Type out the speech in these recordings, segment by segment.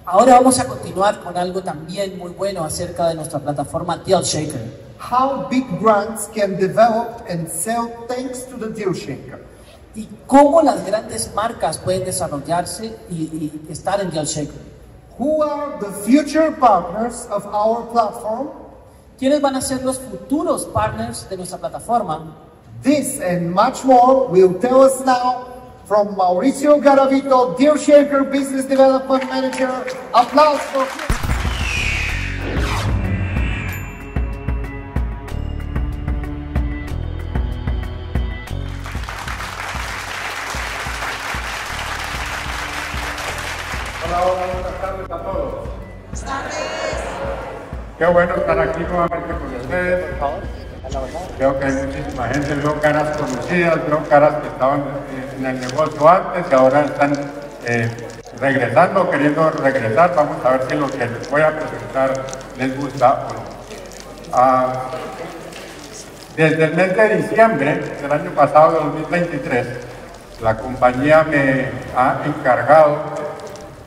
Ahora vamos a continuar con algo también muy bueno acerca de nuestra plataforma DealShaker. How big brands can develop and sell thanks to the DealShaker. Y cómo las grandes marcas pueden desarrollarse y estar en DealShaker. Who are the future partners of our platform? ¿Quiénes van a ser los futuros partners de nuestra plataforma? This and much more will tell us now from Mauricio Garavito, DealShaker Business Development Manager. Applause for Hola, buenas tardes a todos. Buenas tardes. Qué bueno estar aquí nuevamente con ustedes. Veo que hay muchísima gente, veo caras conocidas, veo caras que estaban en el negocio antes y ahora están regresando, queriendo regresar. Vamos a ver si lo que les voy a presentar les gusta o no. Desde el mes de diciembre del año pasado, 2023, la compañía me ha encargado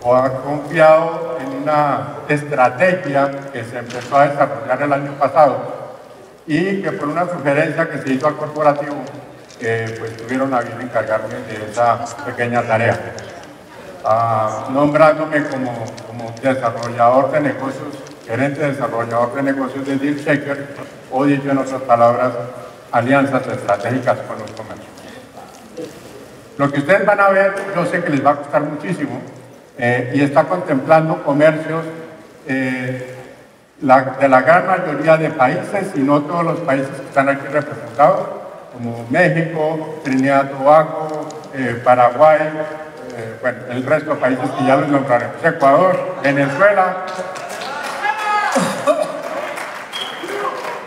o ha confiado en una estrategia que se empezó a desarrollar el año pasado y que por una sugerencia que se hizo al corporativo, pues tuvieron a bien encargarme de esa pequeña tarea. Nombrándome como desarrollador de negocios, gerente desarrollador de negocios de DealShaker, o dicho en otras palabras, alianzas estratégicas con los comercios. Lo que ustedes van a ver, yo sé que les va a costar muchísimo, y está contemplando comercios de la gran mayoría de países, y no todos los países que están aquí representados, como México, Trinidad y Tobago, Paraguay, bueno, el resto de países que ya los nombraremos, Ecuador, Venezuela.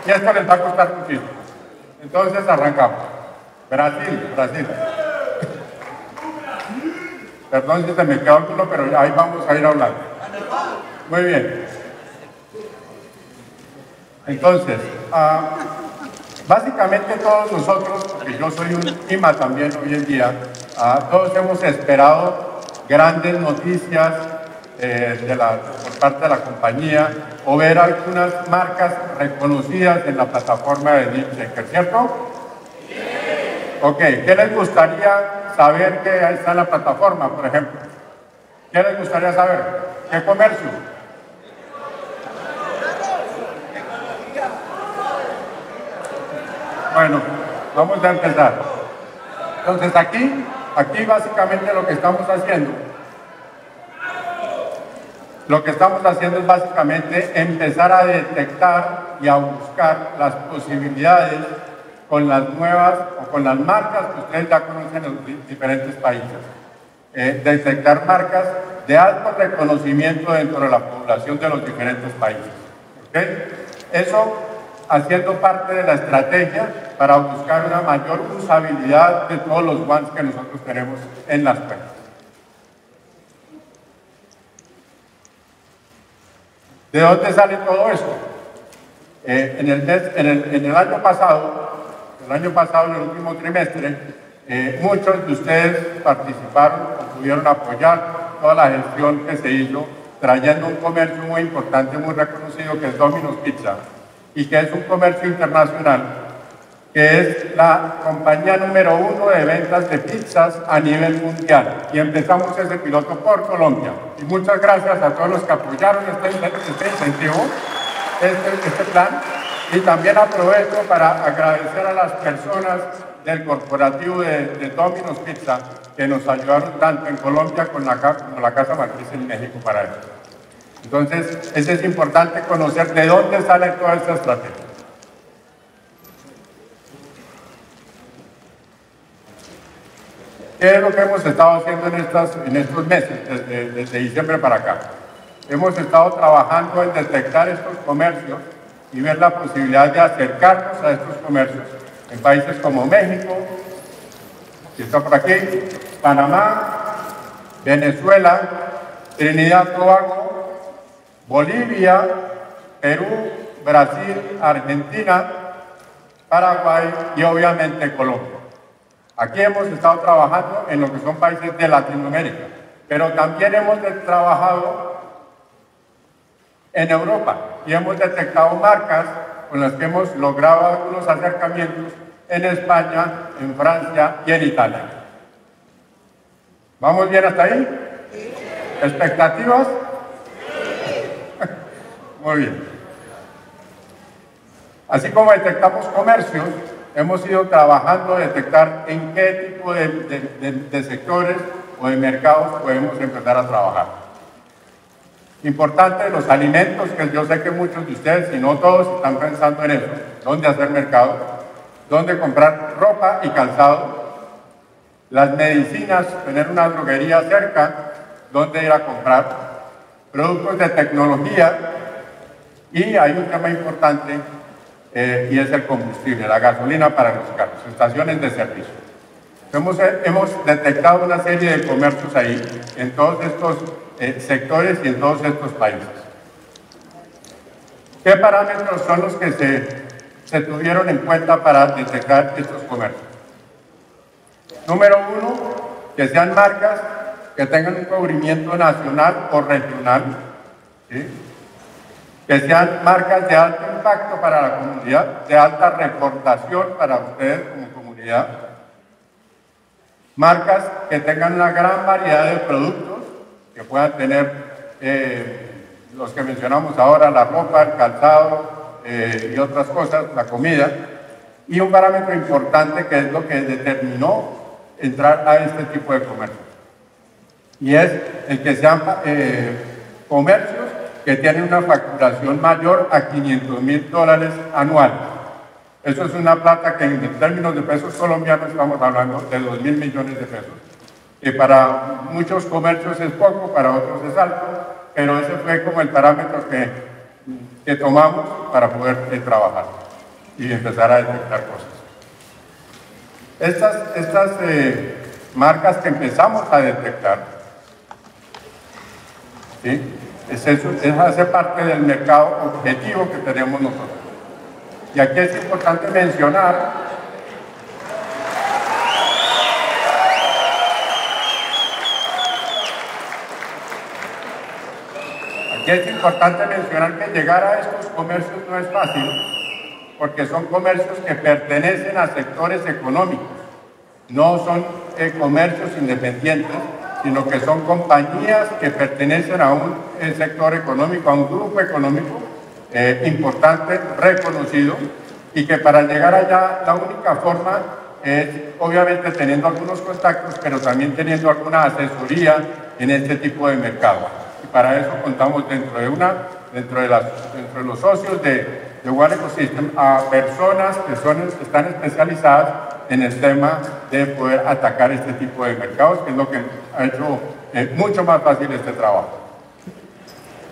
Y esto les va a costar muchísimo. Entonces arrancamos. Brasil. Perdón si se me quedó alguno, pero ahí vamos a ir hablando. Muy bien. Entonces, básicamente todos nosotros, porque yo soy un IMA también hoy en día, todos hemos esperado grandes noticias por parte de la compañía o ver algunas marcas reconocidas en la plataforma de DealShaker, ¿cierto? Sí. Ok, ¿qué les gustaría saber que ahí está en la plataforma, por ejemplo? ¿Qué les gustaría saber? ¿Qué comercio? Bueno, vamos a empezar. Entonces aquí básicamente lo que estamos haciendo es básicamente empezar a detectar y a buscar las posibilidades con las nuevas o con las marcas que ustedes ya conocen en los diferentes países. Detectar marcas de alto reconocimiento dentro de la población de los diferentes países. ¿Okay? Eso haciendo parte de la estrategia para buscar una mayor usabilidad de todos los ones que nosotros tenemos en las cuentas. ¿De dónde sale todo esto? En el año pasado, en el último trimestre, muchos de ustedes participaron o pudieron apoyar toda la gestión que se hizo trayendo un comercio muy importante, muy reconocido, que es Domino's Pizza, y que es un comercio internacional, que es la compañía número 1 de ventas de pizzas a nivel mundial. Y empezamos ese piloto por Colombia. Y muchas gracias a todos los que apoyaron este incentivo, este plan. Y también aprovecho para agradecer a las personas del corporativo de Domino's Pizza que nos ayudaron tanto en Colombia como la Casa Matriz en México para eso. Entonces, es importante conocer de dónde sale toda esta estrategia. ¿Qué es lo que hemos estado haciendo en estos meses, desde diciembre para acá? Hemos estado trabajando en detectar estos comercios y ver la posibilidad de acercarnos a estos comercios en países como México, que está por aquí, Panamá, Venezuela, Trinidad y Tobago, Bolivia, Perú, Brasil, Argentina, Paraguay y obviamente Colombia. Aquí hemos estado trabajando en lo que son países de Latinoamérica, pero también hemos trabajado en Europa y hemos detectado marcas con las que hemos logrado algunos acercamientos en España, en Francia y en Italia. ¿Vamos bien hasta ahí? ¿Expectativas? Muy bien. Así como detectamos comercios, hemos ido trabajando a detectar en qué tipo de sectores o de mercados podemos empezar a trabajar. Importante, los alimentos, que yo sé que muchos de ustedes, si no todos, están pensando en eso. ¿Dónde hacer mercado? ¿Dónde comprar ropa y calzado? Las medicinas, tener una droguería cerca, ¿dónde ir a comprar? Productos de tecnología. Y hay un tema importante, y es el combustible, la gasolina para los carros, estaciones de servicio. Hemos detectado una serie de comercios ahí, en todos estos sectores y en todos estos países. ¿Qué parámetros son los que se tuvieron en cuenta para detectar estos comercios? Número uno, que sean marcas que tengan un cubrimiento nacional o regional, ¿sí? Que sean marcas de alto impacto para la comunidad, de alta reportación para ustedes como comunidad, marcas que tengan una gran variedad de productos, que puedan tener los que mencionamos ahora, la ropa, el calzado y otras cosas, la comida, y un parámetro importante que es lo que determinó entrar a este tipo de comercio, y es el que sean comercios que tienen una facturación mayor a $500,000 anuales. Eso es una plata que en términos de pesos colombianos estamos hablando de 2.000 millones de pesos, que para muchos comercios es poco, para otros es alto, pero ese fue como el parámetro que tomamos para poder trabajar y empezar a detectar cosas. Estas marcas que empezamos a detectar, ¿sí? Es hace parte del mercado objetivo que tenemos nosotros. Y aquí es importante mencionar que llegar a estos comercios no es fácil, porque son comercios que pertenecen a sectores económicos, no son comercios independientes, sino que son compañías que pertenecen a un sector económico, a un grupo económico importante, reconocido, y que para llegar allá la única forma es obviamente teniendo algunos contactos, pero también teniendo alguna asesoría en este tipo de mercado. Y para eso contamos dentro de los socios de One Ecosystem a personas que están especializadas en el tema de poder atacar este tipo de mercados, que es lo que ha hecho mucho más fácil este trabajo.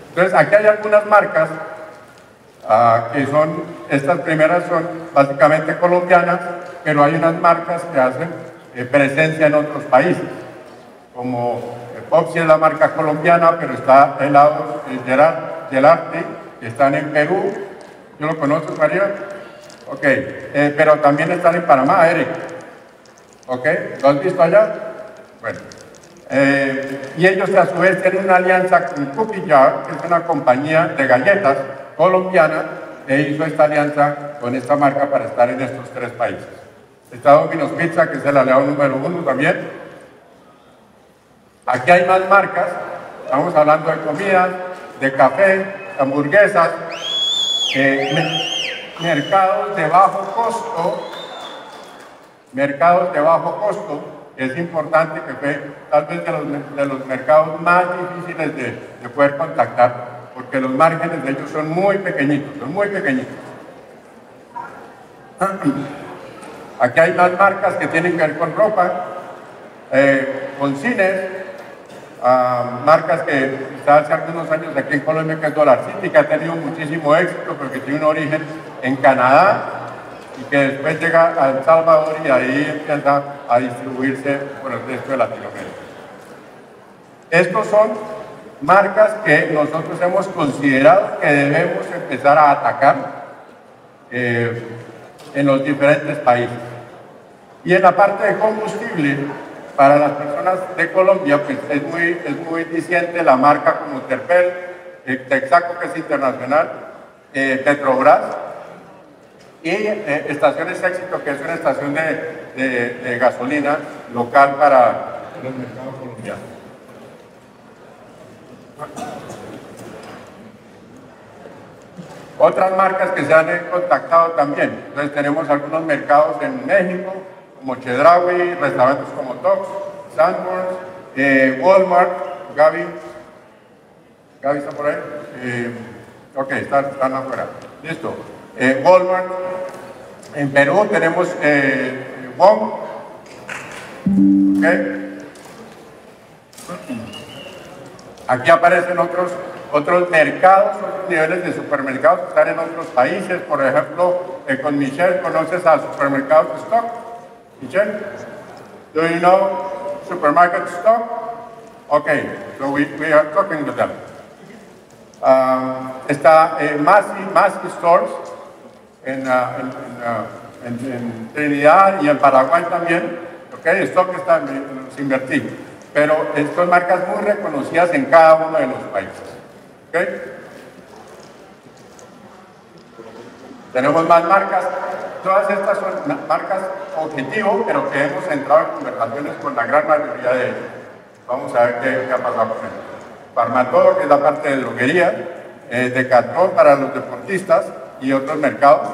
Entonces, aquí hay algunas marcas estas primeras son básicamente colombianas, pero hay unas marcas que hacen presencia en otros países, como Popsi es la marca colombiana, pero está helados Gelarte, que están en Perú. ¿Yo lo conozco, María? Ok, pero también están en Panamá, Eric. ¿Ok? ¿Lo has visto allá? Bueno. Y ellos a su vez tienen una alianza con Cookie Jar, que es una compañía de galletas colombiana, e hizo esta alianza con esta marca para estar en estos tres países. Está Domino's Pizza, que es el aliado número 1 también. Aquí hay más marcas, estamos hablando de comida, de café, hamburguesas, mercados de bajo costo, es importante, que fue tal vez de los mercados más difíciles de poder contactar, porque los márgenes de ellos son muy pequeñitos, Aquí hay más marcas que tienen que ver con ropa, con cines, marcas que está hace algunos años aquí en Colombia, que es Dollar City, que ha tenido muchísimo éxito, porque tiene un origen en Canadá, y que después llega a El Salvador y ahí empieza a distribuirse por el resto de Latinoamérica. Estos son marcas que nosotros hemos considerado que debemos empezar a atacar en los diferentes países. Y en la parte de combustible, para las personas de Colombia, pues es muy diciente la marca como Terpel, Texaco, que es internacional, Petrobras, y Estaciones Éxito, que es una estación de gasolina local para los mercados colombianos. Otras marcas que se han contactado también. Entonces tenemos algunos mercados en México, como Chedraui, restaurantes como Tox, Sanborns, Walmart, Gaby está por ahí. Ok, están afuera. Listo. Walmart. En Perú tenemos Wong. Okay. Aquí aparecen otros mercados, otros niveles de supermercados que están en otros países. Por ejemplo, con Michelle, ¿conoces al supermercado Stock? Michelle, do you know supermarket Stock? Okay, so we are talking with them. Está Massy Stores en Trinidad y en Paraguay también. Okay, Stock está sin invertir, pero son marcas muy reconocidas en cada uno de los países. Okay. Tenemos más marcas. Todas estas son marcas objetivo, pero que hemos entrado en conversaciones con la gran mayoría de ellos. Vamos a ver qué ha pasado con ellos. Farmatodo, que es la parte de droguería, Decathlon para los deportistas y otros mercados.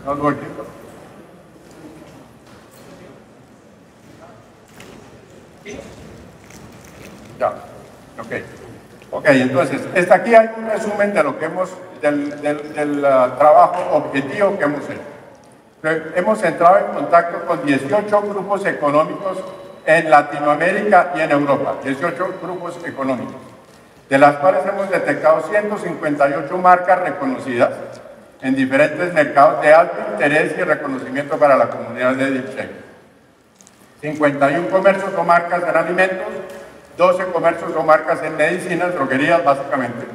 Not working. Ya, ok, entonces, aquí hay un resumen de lo que del trabajo objetivo que hemos hecho. Hemos entrado en contacto con 18 grupos económicos en Latinoamérica y en Europa, 18 grupos económicos, de las cuales hemos detectado 158 marcas reconocidas en diferentes mercados de alto interés y reconocimiento para la comunidad de DealCheck. 51 comercios o marcas en alimentos, 12 comercios o marcas en medicinas, droguerías básicamente,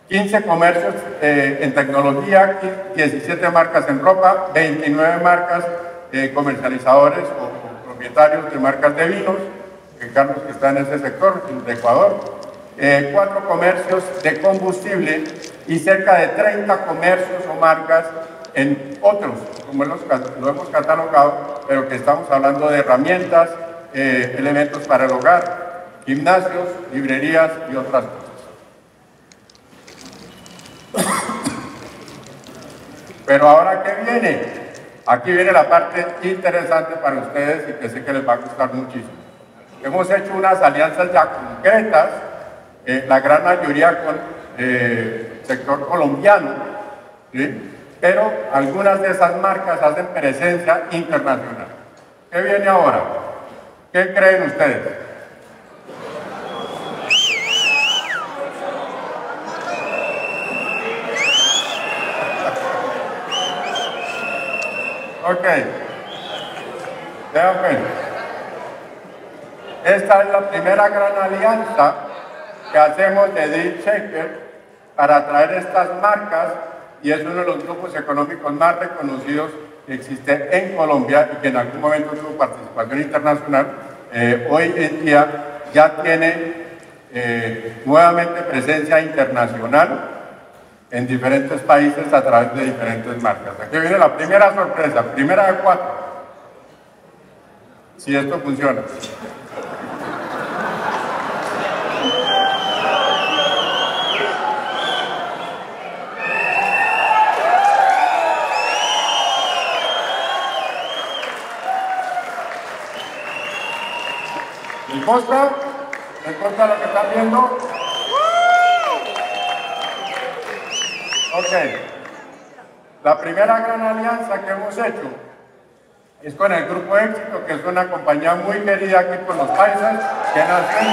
15 comercios en tecnología, 17 marcas en ropa, 29 marcas comercializadores o propietarios de marcas de vinos, Carlos que está en ese sector, de Ecuador, 4 comercios de combustible y cerca de 30 comercios o marcas en otros, como lo hemos catalogado, pero que estamos hablando de herramientas, elementos para el hogar, gimnasios, librerías y otras cosas. Pero ahora, ¿qué viene? Aquí viene la parte interesante para ustedes y que sé que les va a gustar muchísimo. Hemos hecho unas alianzas ya concretas, la gran mayoría con el sector colombiano, ¿sí? Pero algunas de esas marcas hacen presencia internacional. ¿Qué viene ahora? ¿Qué creen ustedes? Ok. Vean pues. Esta es la primera gran alianza que hacemos de DealChecker para atraer estas marcas y es uno de los grupos económicos más reconocidos que existe en Colombia y que en algún momento tuvo participación internacional. Hoy en día ya tiene nuevamente presencia internacional en diferentes países a través de diferentes marcas. Aquí viene la primera sorpresa, primera de 4. Si esto funciona. ¿Les consta? ¿Les consta lo que están viendo? Ok. La primera gran alianza que hemos hecho es con el Grupo Éxito, que es una compañía muy querida aquí por los paisas, que nació en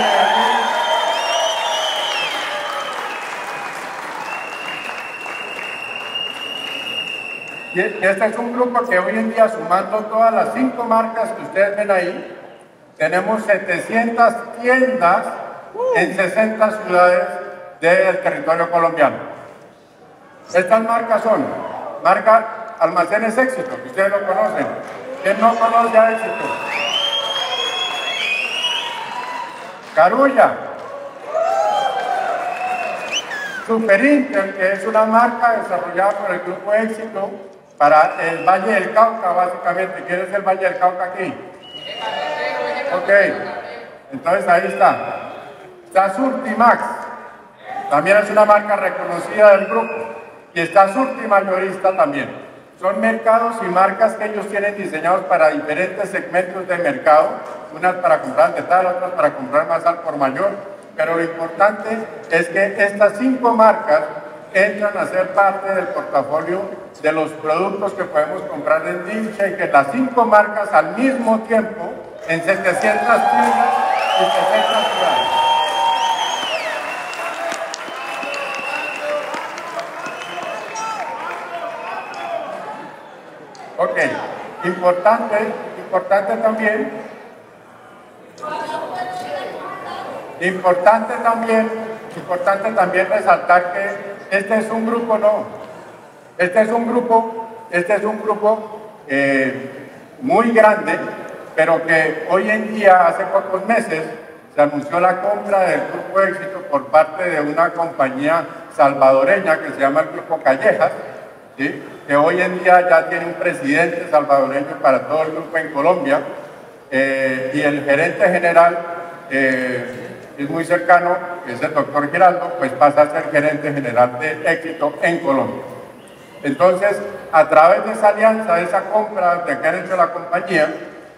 Medellín. Y este es un grupo que hoy en día, sumando todas las 5 marcas que ustedes ven ahí, tenemos 700 tiendas en 60 ciudades del territorio colombiano. Estas marcas son marca Almacenes Éxito, que ustedes lo conocen. ¿Quién no conoce a Éxito? Carulla. Super Inter, que es una marca desarrollada por el Grupo Éxito para el Valle del Cauca, básicamente. ¿Quién es el Valle del Cauca aquí? Ok, entonces ahí está. Está Surtimax, también es una marca reconocida del grupo. Y está Surtimayorista también. Son mercados y marcas que ellos tienen diseñados para diferentes segmentos de mercado. Unas para comprar de tal, otras para comprar más al por mayor. Pero lo importante es que estas 5 marcas entran a ser parte del portafolio de los productos que podemos comprar en DealShaker, las 5 marcas al mismo tiempo en 700 tiendas y 60 ciudades. Ok, importante también resaltar que este es un grupo muy grande, pero que hoy en día, hace pocos meses, se anunció la compra del Grupo Éxito por parte de una compañía salvadoreña que se llama el Grupo Callejas, ¿sí? Que hoy en día ya tiene un presidente salvadoreño para todo el grupo en Colombia, y el gerente general es muy cercano, que es el doctor Giraldo, pues pasa a ser gerente general de Éxito en Colombia. Entonces, a través de esa alianza, de esa compra de que han hecho la compañía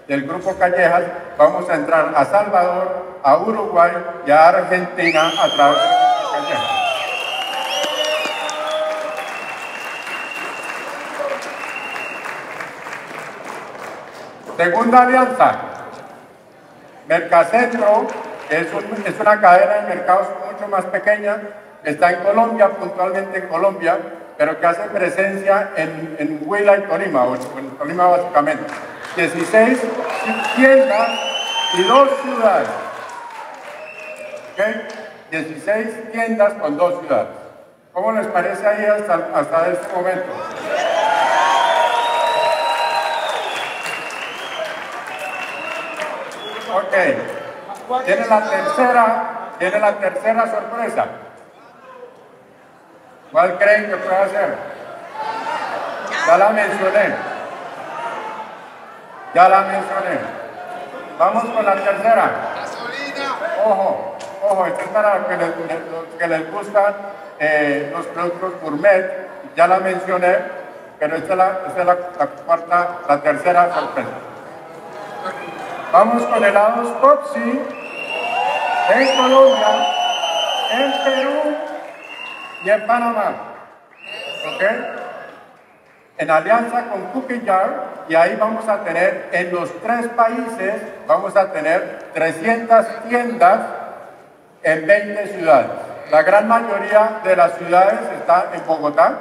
del Grupo Callejas, vamos a entrar a Salvador, a Uruguay y a Argentina a través del Grupo Callejas. Segunda alianza, Mercacentro, que es una cadena de mercados mucho más pequeña, está en Colombia, puntualmente en Colombia, pero que hace presencia en Huila y Tolima, o en Tolima básicamente. 16 tiendas y 2 ciudades. ¿Okay? 16 tiendas con 2 ciudades. ¿Cómo les parece ahí hasta este momento? Ok, tiene la tercera sorpresa. ¿Cuál creen que puede hacer? Ya la mencioné. Vamos con la tercera. Ojo, esta es para los que les gustan los productos gourmet. Ya la mencioné, pero esta es la tercera sorpresa. Vamos con helados Popsi en Colombia, en Perú y en Panamá. ¿Ok? En alianza con Cookie Jar, y ahí vamos a tener, en los 3 países, vamos a tener 300 tiendas en 20 ciudades. La gran mayoría de las ciudades está en Bogotá.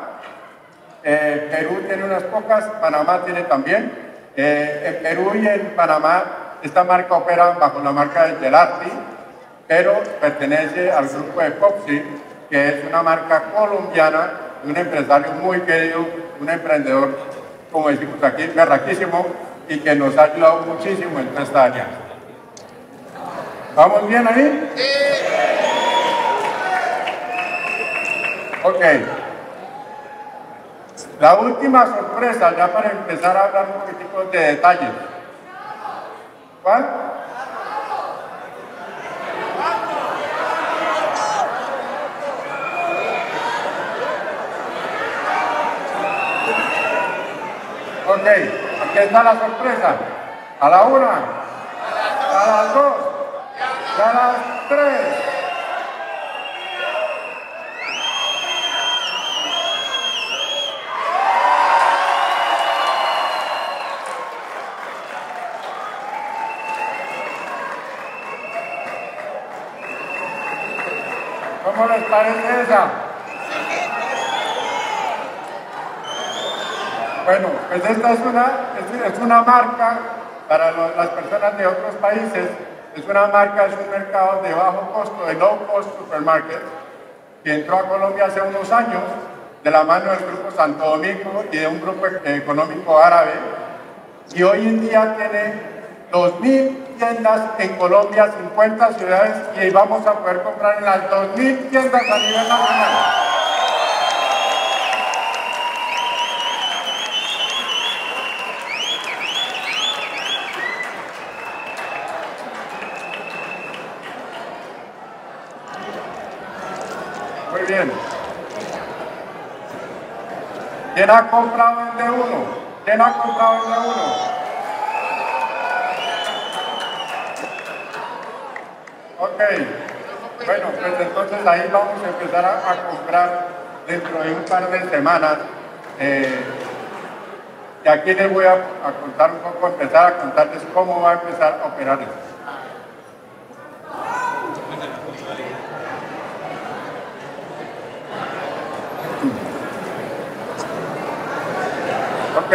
Perú tiene unas pocas, Panamá tiene también. En Perú y en Panamá, esta marca opera bajo la marca de Gelati, pero pertenece al grupo de Popsi, que es una marca colombiana de un empresario muy querido, un emprendedor, como decimos aquí, berraquísimo, y que nos ha ayudado muchísimo en esta alianza. ¿Vamos bien ahí? Ok. La última sorpresa, ya para empezar a hablar un poquitico de detalles. ¿Cuál? Ok, aquí está la sorpresa. A la 1, a las 2, a las 3. ¿Cómo les parece esa? Bueno, pues esta es una marca para las personas de otros países. Es una marca, es un mercado de bajo costo, de low cost supermarket, que entró a Colombia hace unos años de la mano del Grupo Santo Domingo y de un grupo económico árabe, y hoy en día tiene 2.000 tiendas en Colombia, 50 ciudades, y vamos a poder comprar en las 2.000 tiendas a nivel nacional. Muy bien. ¿Quién ha comprado el D1? ¿Quién ha comprado el D1? Ok. Bueno, pues entonces ahí vamos a empezar a comprar dentro de un par de semanas. Y aquí les voy a contar un poco, empezar a contarles cómo va a empezar a operar esto. Ok,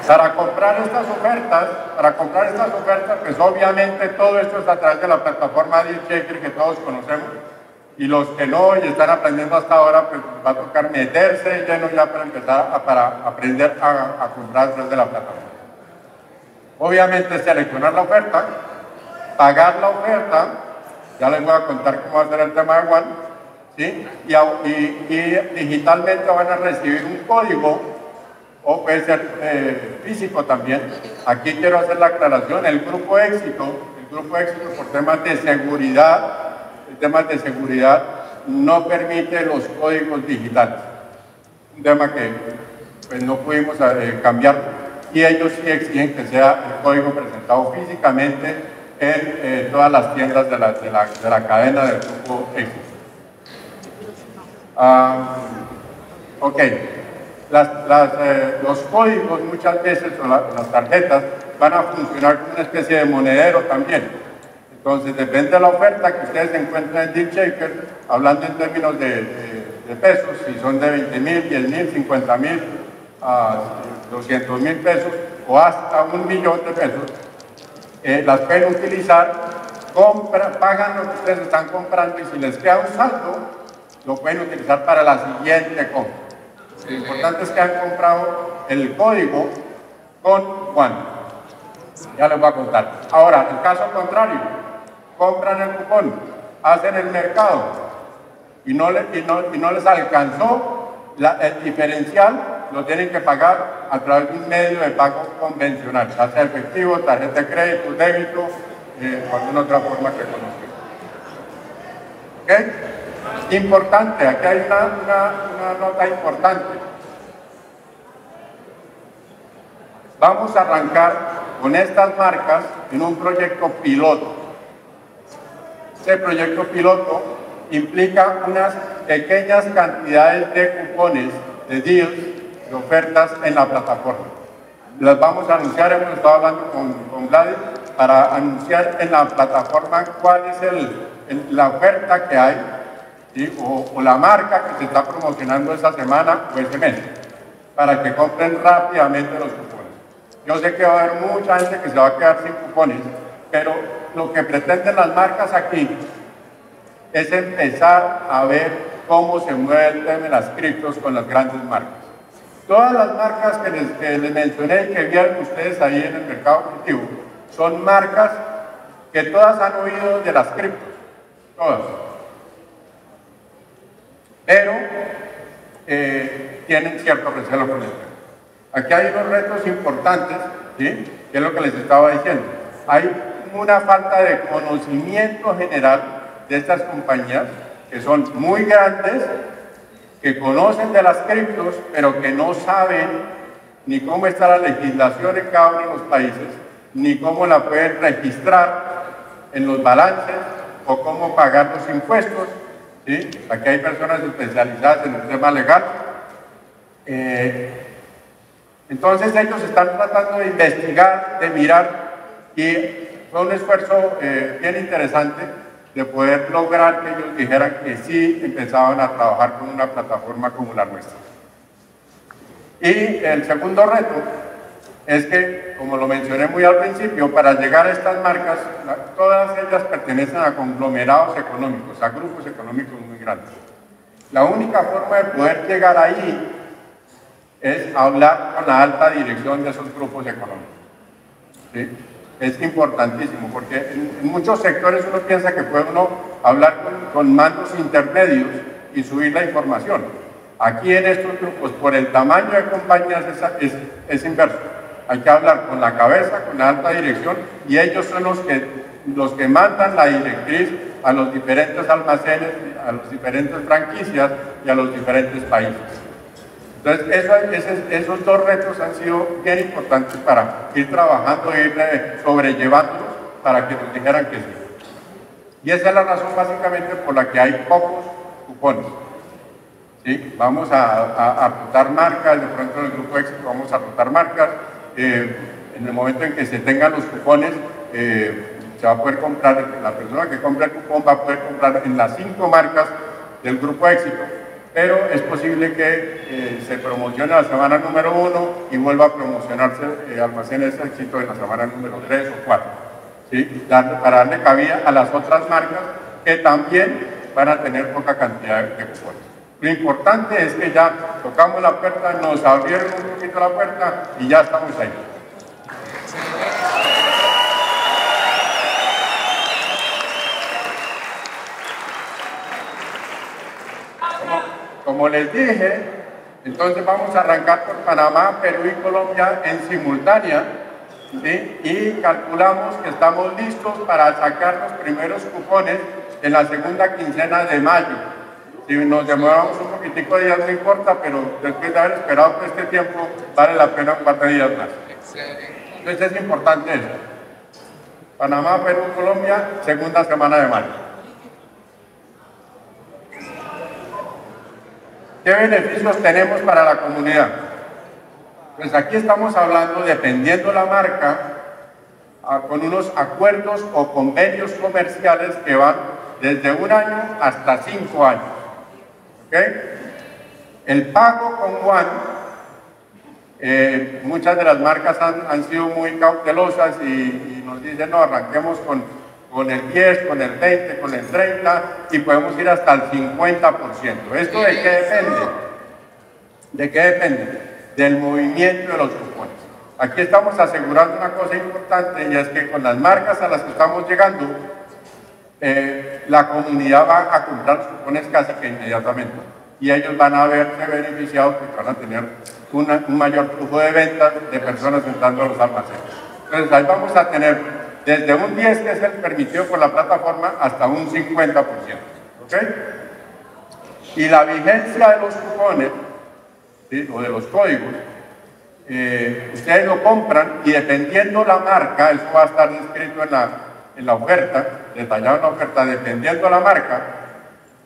para comprar estas ofertas, pues obviamente todo esto es a través de la plataforma DealShaker que todos conocemos, y los que no y están aprendiendo hasta ahora, pues va a tocar meterse lleno ya para empezar para aprender a comprar desde la plataforma. Obviamente seleccionar la oferta, pagar la oferta, ya les voy a contar cómo va a ser el tema de One, ¿sí? Y digitalmente van a recibir un código, o puede ser físico también. Aquí quiero hacer la aclaración, el grupo éxito por temas de seguridad, no permite los códigos digitales. Un tema que pues, no pudimos cambiar, y ellos sí exigen que sea el código presentado físicamente en todas las tiendas de la cadena del grupo éxito. Ok, los códigos muchas veces, o las tarjetas, van a funcionar como una especie de monedero también. Entonces depende de la oferta que ustedes encuentren en DealShaker, hablando en términos de pesos, si son de 20.000, 10.000, 50.000, 200.000 pesos o hasta 1.000.000 de pesos, las pueden utilizar, pagan lo que ustedes están comprando, y si les queda un saldo, lo pueden utilizar para la siguiente compra. Lo importante es que han comprado el código con One. Ya les voy a contar. Ahora, el caso contrario, compran el cupón, hacen el mercado y no les alcanzó el diferencial, lo tienen que pagar a través de un medio de pago convencional, ya sea efectivo, tarjeta de crédito, débito, o alguna otra forma que conozcan. ¿Ok? Importante, aquí hay una nota importante. Vamos a arrancar con estas marcas en un proyecto piloto. Este proyecto piloto implica unas pequeñas cantidades de cupones, de deals, de ofertas en la plataforma. Las vamos a anunciar, hemos estado hablando con Vladimir para anunciar en la plataforma cuál es la oferta que hay, ¿sí? o la marca que se está promocionando esta semana o este mes, para que compren rápidamente los cupones. Yo sé que va a haber mucha gente que se va a quedar sin cupones, pero lo que pretenden las marcas aquí es empezar a ver cómo se mueve el tema de las criptos con las grandes marcas. Todas las marcas que les mencioné y que vieron ustedes ahí en el mercado objetivo son marcas que todas han oído de las criptos, todas. Pero tienen cierto recelo con el tema. Aquí hay unos retos importantes, ¿sí? Que es lo que les estaba diciendo. Hay una falta de conocimiento general de estas compañías, que son muy grandes, que conocen de las criptos, pero que no saben ni cómo está la legislación en cada uno de los países, ni cómo la pueden registrar en los balances, o cómo pagar los impuestos, ¿sí? Aquí hay personas especializadas en el tema legal. Entonces ellos están tratando de investigar, de mirar, y fue un esfuerzo bien interesante de poder lograr que ellos dijeran que sí empezaban a trabajar con una plataforma como la nuestra. Y el segundo reto es que, como lo mencioné muy al principio, para llegar a estas marcas, todas ellas pertenecen a conglomerados económicos, a grupos económicos muy grandes. La única forma de poder llegar ahí es hablar con la alta dirección de esos grupos económicos. ¿Sí? Es importantísimo, porque en muchos sectores uno piensa que puede uno hablar con mandos intermedios y subir la información. Aquí en estos grupos, por el tamaño de compañías, es inverso. Hay que hablar con la cabeza, con la alta dirección, y ellos son los que mandan la directriz a los diferentes almacenes, a las diferentes franquicias y a los diferentes países. Entonces, esos dos retos han sido bien importantes para ir trabajando, ir sobrellevándolos para que nos dijeran que sí. Y esa es la razón básicamente por la que hay pocos cupones. ¿Sí? Vamos a rotar marcas, de pronto en el grupo Éxito vamos a rotar marcas. En el momento en que se tengan los cupones, se va a poder comprar, la persona que compra el cupón va a poder comprar en las 5 marcas del grupo Éxito, pero es posible que se promocione la semana número 1 y vuelva a promocionarse Almacenes Éxito en la semana número 3 o 4, ¿sí? Para darle cabida a las otras marcas que también van a tener poca cantidad de cupones. Lo importante es que ya tocamos la puerta, nos abrieron un poquito la puerta y ya estamos ahí. Como les dije, entonces vamos a arrancar por Panamá, Perú y Colombia en simultánea, ¿sí? Y calculamos que estamos listos para sacar los primeros cupones en la segunda quincena de mayo. Si nos demoramos un poquitico de días no importa, pero después de haber esperado todo este tiempo, vale la pena un par de días más. Entonces es importante eso. Panamá, Perú, Colombia, segunda semana de mayo. ¿Qué beneficios tenemos para la comunidad? Pues aquí estamos hablando, dependiendo la marca, con unos acuerdos o convenios comerciales que van desde 1 año hasta 5 años. ¿Okay? El pago con One, muchas de las marcas han sido muy cautelosas y nos dicen, no, arranquemos con el 10, con el 20, con el 30 y podemos ir hasta el 50%. ¿Esto de qué depende? ¿De qué depende? Del movimiento de los cupones. Aquí estamos asegurando una cosa importante y es que con las marcas a las que estamos llegando, la comunidad va a comprar los cupones casi que inmediatamente y ellos van a verse beneficiados porque van a tener un mayor flujo de ventas de personas entrando a los almacenes. Entonces ahí vamos a tener desde un 10, que es el permitido por la plataforma, hasta un 50%. ¿Okay? Y la vigencia de los cupones, ¿sí? O de los códigos, ustedes lo compran y dependiendo la marca, eso va a estar descrito en la oferta, detallado en la oferta, dependiendo la marca,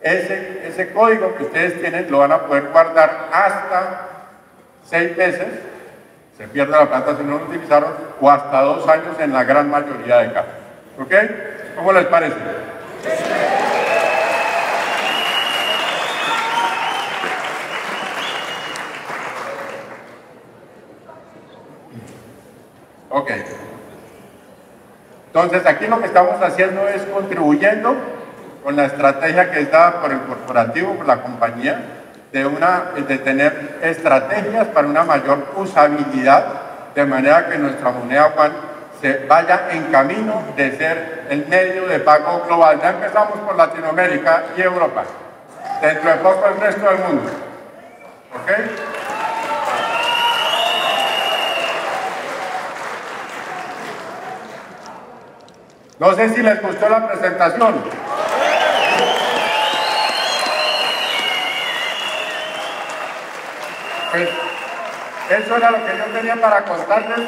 ese código que ustedes tienen lo van a poder guardar hasta 6 meses, se pierde la plata si no lo utilizaron, o hasta 2 años en la gran mayoría de casos. ¿Ok? ¿Cómo les parece? Ok. Entonces aquí lo que estamos haciendo es contribuyendo con la estrategia que es dada por el corporativo, por la compañía, de tener estrategias para una mayor usabilidad, de manera que nuestra moneda One se vaya en camino de ser el medio de pago global. Ya empezamos por Latinoamérica y Europa, dentro de poco el resto del mundo. ¿Ok? No sé si les gustó la presentación. Pues eso era lo que yo tenía para contarles,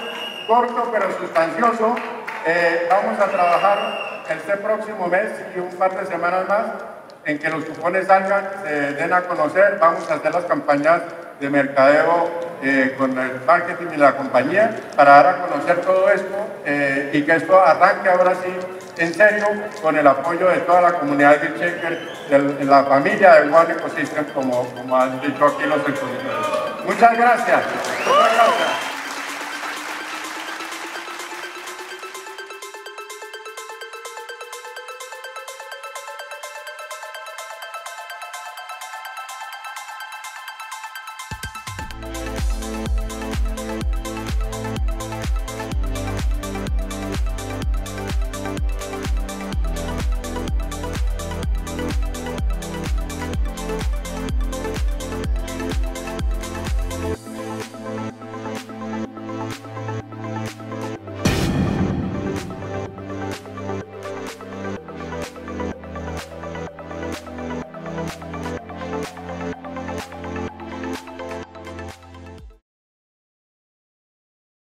corto pero sustancioso. Vamos a trabajar este próximo mes y un par de semanas más en que los cupones salgan, se den a conocer. Vamos a hacer las campañas de mercadeo con el marketing y la compañía para dar a conocer todo esto y que esto arranque ahora sí en serio con el apoyo de toda la comunidad de DealShaker, de la familia de One Ecosystem, como han dicho aquí los expositores. Muchas gracias.